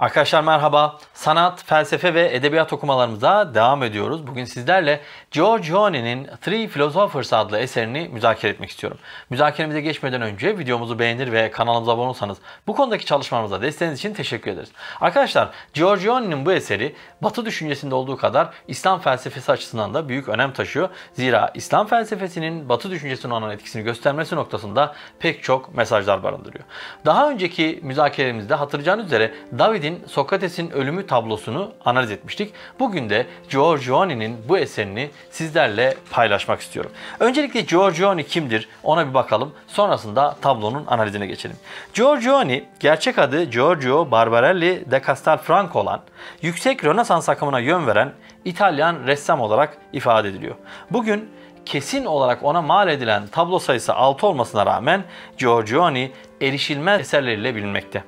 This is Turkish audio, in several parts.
Arkadaşlar merhaba. Sanat, felsefe ve edebiyat okumalarımıza devam ediyoruz. Bugün sizlerle Giorgione'nin Three Philosophers adlı eserini müzakere etmek istiyorum. Müzakeremize geçmeden önce videomuzu beğenir ve kanalımıza abone olursanız bu konudaki çalışmalarımıza desteğiniz için teşekkür ederiz. Arkadaşlar Giorgione'nin bu eseri Batı düşüncesinde olduğu kadar İslam felsefesi açısından da büyük önem taşıyor. Zira İslam felsefesinin Batı düşüncesine olan etkisini göstermesi noktasında pek çok mesajlar barındırıyor. Daha önceki müzakeremizde hatırlayacağınız üzere David'in Sokrates'in ölümü tablosunu analiz etmiştik. Bugün de Giorgione'nin bu eserini sizlerle paylaşmak istiyorum. Öncelikle Giorgione kimdir ona bir bakalım. Sonrasında tablonun analizine geçelim. Giorgione gerçek adı Giorgio Barbarelli de Castelfranco olan, yüksek Rönesans akımına yön veren İtalyan ressam olarak ifade ediliyor. Bugün kesin olarak ona mal edilen tablo sayısı 6 olmasına rağmen Giorgione erişilmez eserleriyle bilinmekte.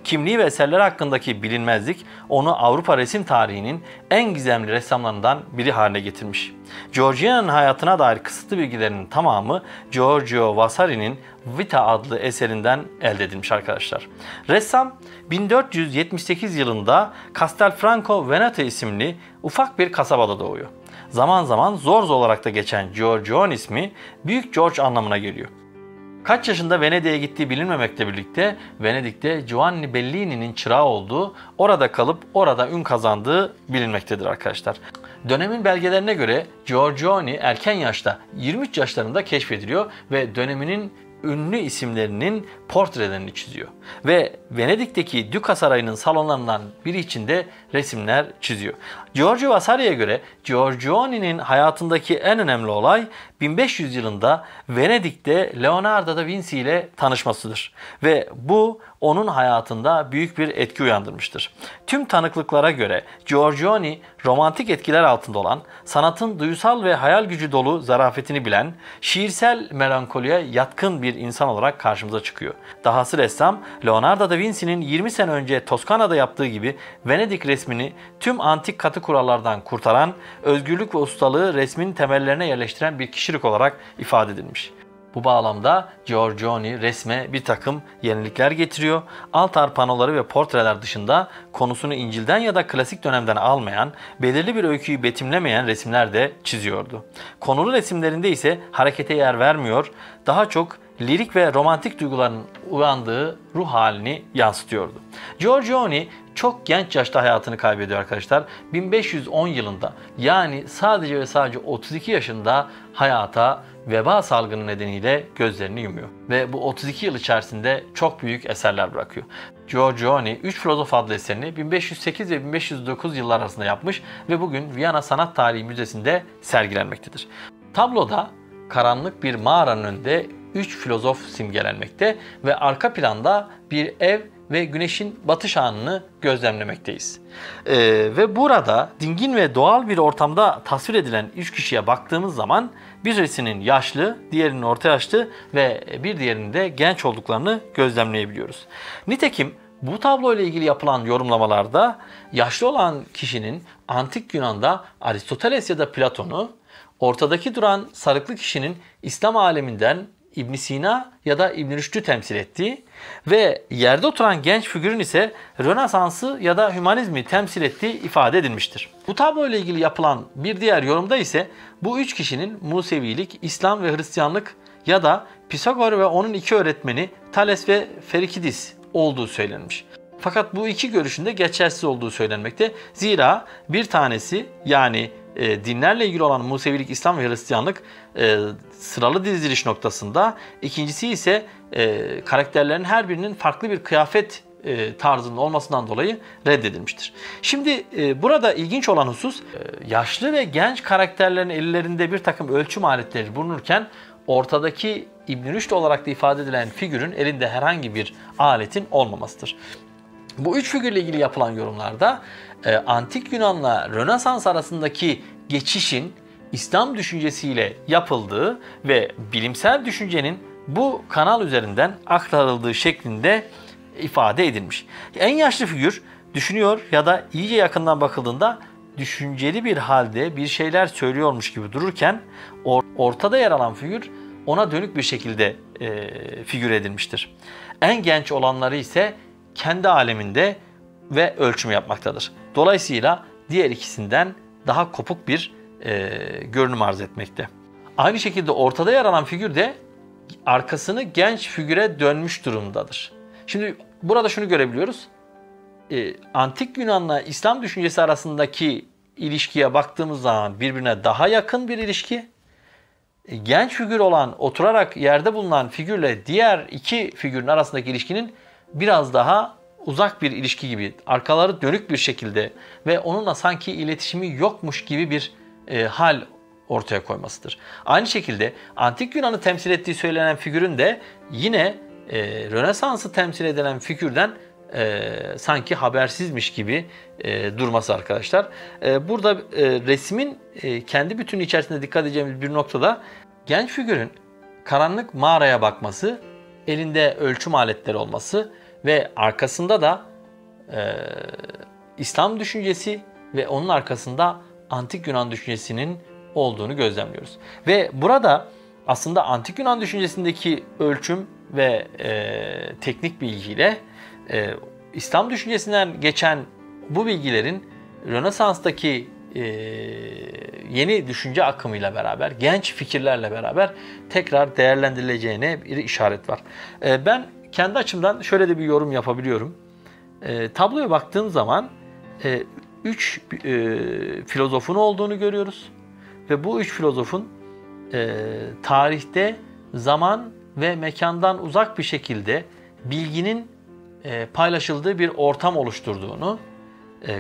Kimliği ve eserleri hakkındaki bilinmezlik onu Avrupa resim tarihinin en gizemli ressamlarından biri haline getirmiş. Giorgione'nin hayatına dair kısıtlı bilgilerin tamamı Giorgio Vasari'nin Vita adlı eserinden elde edilmiş arkadaşlar. Ressam 1478 yılında Castelfranco Veneto isimli ufak bir kasabada doğuyor. Zaman zaman Zorz olarak da geçen Giorgione ismi Büyük George anlamına geliyor. Kaç yaşında Venedik'e gittiği bilinmemekle birlikte Venedik'te Giovanni Bellini'nin çırağı olduğu, orada kalıp orada ün kazandığı bilinmektedir arkadaşlar. Dönemin belgelerine göre Giorgione erken yaşta 23 yaşlarında keşfediliyor ve döneminin ünlü isimlerinin portrelerini çiziyor. Ve Venedik'teki Duca Sarayı'nın salonlarından biri içinde resimler çiziyor. Giorgio Vasari'ye göre Giorgione'nin hayatındaki en önemli olay 1500 yılında Venedik'te Leonardo da Vinci ile tanışmasıdır. Ve bu onun hayatında büyük bir etki uyandırmıştır. Tüm tanıklıklara göre Giorgione romantik etkiler altında olan, sanatın duysal ve hayal gücü dolu zarafetini bilen, şiirsel melankoliye yatkın bir insan olarak karşımıza çıkıyor. Dahası ressam Leonardo da Vinci'nin 20 sene önce Toskana'da yaptığı gibi Venedik resmini tüm antik katı kurallardan kurtaran, özgürlük ve ustalığı resmin temellerine yerleştiren bir kişilik olarak ifade edilmiş. Bu bağlamda Giorgione resme bir takım yenilikler getiriyor. Altar panoları ve portreler dışında konusunu İncil'den ya da klasik dönemden almayan, belirli bir öyküyü betimlemeyen resimler de çiziyordu. Konulu resimlerinde ise harekete yer vermiyor, daha çok lirik ve romantik duyguların uyandığı ruh halini yansıtıyordu. Giorgione çok genç yaşta hayatını kaybediyor arkadaşlar. 1510 yılında, yani sadece ve sadece 32 yaşında hayata veba salgını nedeniyle gözlerini yumuyor. Ve bu 32 yıl içerisinde çok büyük eserler bırakıyor. Giorgione 3 Filozof adlı eserini 1508 ve 1509 yıllar arasında yapmış ve bugün Viyana Sanat Tarihi Müzesi'nde sergilenmektedir. Tabloda karanlık bir mağaranın önünde 3 filozof simgelenmekte ve arka planda bir ev ve güneşin batış anını gözlemlemekteyiz. Ve burada dingin ve doğal bir ortamda tasvir edilen 3 kişiye baktığımız zaman birisinin yaşlı, diğerinin orta yaşlı ve bir diğerinin de genç olduklarını gözlemleyebiliyoruz. Nitekim bu tablo ile ilgili yapılan yorumlamalarda yaşlı olan kişinin antik Yunan'da Aristoteles ya da Platon'u, ortadaki duran sarıklı kişinin İslam aleminden İbn Sina ya da İbn Rüşd'ü temsil ettiği ve yerde oturan genç figürün ise Rönesans'ı ya da hümanizmi temsil ettiği ifade edilmiştir. Bu tablo ile ilgili yapılan bir diğer yorumda ise bu üç kişinin Musevilik, İslam ve Hristiyanlık ya da Pisagor ve onun iki öğretmeni Thales ve Ferikidis olduğu söylenmiş. Fakat bu iki görüşün de geçersiz olduğu söylenmekte. Zira bir tanesi, yani dinlerle ilgili olan Musevilik, İslam ve Hristiyanlık sıralı diziliş noktasında, ikincisi ise karakterlerin her birinin farklı bir kıyafet tarzının olmasından dolayı reddedilmiştir. Şimdi burada ilginç olan husus, yaşlı ve genç karakterlerin ellerinde bir takım ölçüm aletleri bulunurken ortadaki İbn Rüşd olarak da ifade edilen figürün elinde herhangi bir aletin olmamasıdır. Bu üç figürle ilgili yapılan yorumlarda Antik Yunan'la Rönesans arasındaki geçişin İslam düşüncesiyle yapıldığı ve bilimsel düşüncenin bu kanal üzerinden aktarıldığı şeklinde ifade edilmiş. En yaşlı figür düşünüyor ya da iyice yakından bakıldığında düşünceli bir halde bir şeyler söylüyormuş gibi dururken ortada yer alan figür ona dönük bir şekilde figür edilmiştir. En genç olanları ise kendi aleminde ve ölçümü yapmaktadır. Dolayısıyla diğer ikisinden daha kopuk bir görünüm arz etmekte. Aynı şekilde ortada yer alan figür de arkasını genç figüre dönmüş durumdadır. Şimdi burada şunu görebiliyoruz. Antik Yunan'la İslam düşüncesi arasındaki ilişkiye baktığımız zaman birbirine daha yakın bir ilişki. Genç figür olan, oturarak yerde bulunan figürle diğer iki figürün arasındaki ilişkinin biraz daha uzak bir ilişki gibi, arkaları dönük bir şekilde ve onunla sanki iletişimi yokmuş gibi bir hal ortaya koymasıdır. Aynı şekilde Antik Yunan'ı temsil ettiği söylenen figürün de yine Rönesans'ı temsil edilen figürden sanki habersizmiş gibi durması arkadaşlar. Burada resmin kendi bütünü içerisinde dikkat edeceğimiz bir noktada genç figürün karanlık mağaraya bakması, elinde ölçüm aletleri olması ve arkasında da İslam düşüncesi ve onun arkasında Antik Yunan düşüncesinin olduğunu gözlemliyoruz. Ve burada aslında Antik Yunan düşüncesindeki ölçüm ve teknik bilgiyle İslam düşüncesinden geçen bu bilgilerin Rönesans'taki yeni düşünce akımıyla beraber, genç fikirlerle beraber tekrar değerlendirileceğine bir işaret var. Ben kendi açımdan şöyle de bir yorum yapabiliyorum. Tabloya baktığım zaman 3 filozofun olduğunu görüyoruz. Ve bu 3 filozofun tarihte zaman ve mekandan uzak bir şekilde bilginin paylaşıldığı bir ortam oluşturduğunu,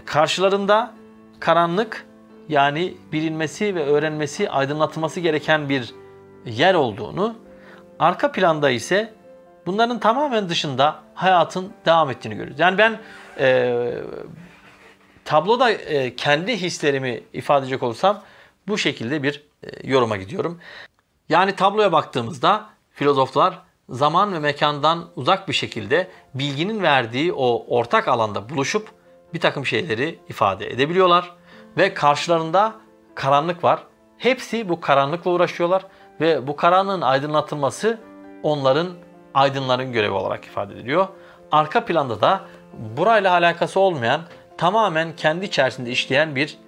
karşılarında karanlık, yani bilinmesi ve öğrenmesi, aydınlatılması gereken bir yer olduğunu, arka planda ise bunların tamamen dışında hayatın devam ettiğini görüyoruz. Yani ben tabloda kendi hislerimi ifade edecek olsam bu şekilde bir yoruma gidiyorum. Yani tabloya baktığımızda filozoflar zaman ve mekandan uzak bir şekilde bilginin verdiği o ortak alanda buluşup bir takım şeyleri ifade edebiliyorlar. Ve karşılarında karanlık var. Hepsi bu karanlıkla uğraşıyorlar ve bu karanlığın aydınlatılması aydınların görevi olarak ifade ediliyor. Arka planda da burayla alakası olmayan, tamamen kendi içerisinde işleyen bir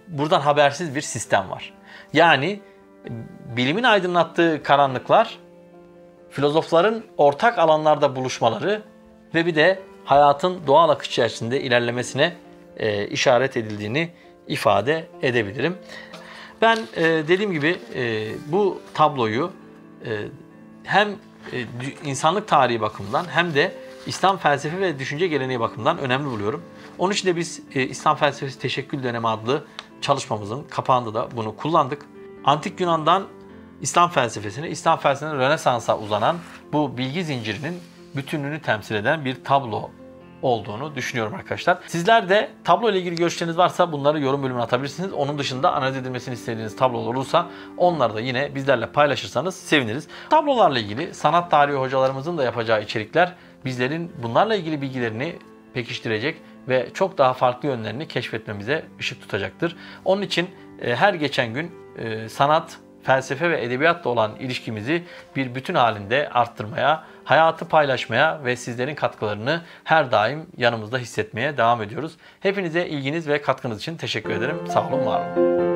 buradan habersiz bir sistem var. Yani bilimin aydınlattığı karanlıklar, filozofların ortak alanlarda buluşmaları ve bir de hayatın doğal akış içerisinde ilerlemesine işaret edildiğini ifade edebilirim. Ben dediğim gibi bu tabloyu hem insanlık tarihi bakımından hem de İslam felsefe ve düşünce geleneği bakımından önemli buluyorum. Onun için de biz İslam Felsefesi Teşekkül Dönemi adlı çalışmamızın kapağında da bunu kullandık. Antik Yunan'dan İslam felsefesine, İslam felsefesinden Rönesans'a uzanan bu bilgi zincirinin bütünlüğünü temsil eden bir tablo olduğunu düşünüyorum arkadaşlar. Sizler de tablo ile ilgili görüşleriniz varsa bunları yorum bölümüne atabilirsiniz. Onun dışında analiz edilmesini istediğiniz tablolar olursa onları da yine bizlerle paylaşırsanız seviniriz. Tablolarla ilgili sanat tarihi hocalarımızın da yapacağı içerikler bizlerin bunlarla ilgili bilgilerini pekiştirecek ve çok daha farklı yönlerini keşfetmemize ışık tutacaktır. Onun için her geçen gün sanat, felsefe ve edebiyatla olan ilişkimizi bir bütün halinde arttırmaya, hayatı paylaşmaya ve sizlerin katkılarını her daim yanımızda hissetmeye devam ediyoruz. Hepinize ilginiz ve katkınız için teşekkür ederim. Sağ olun, var olun.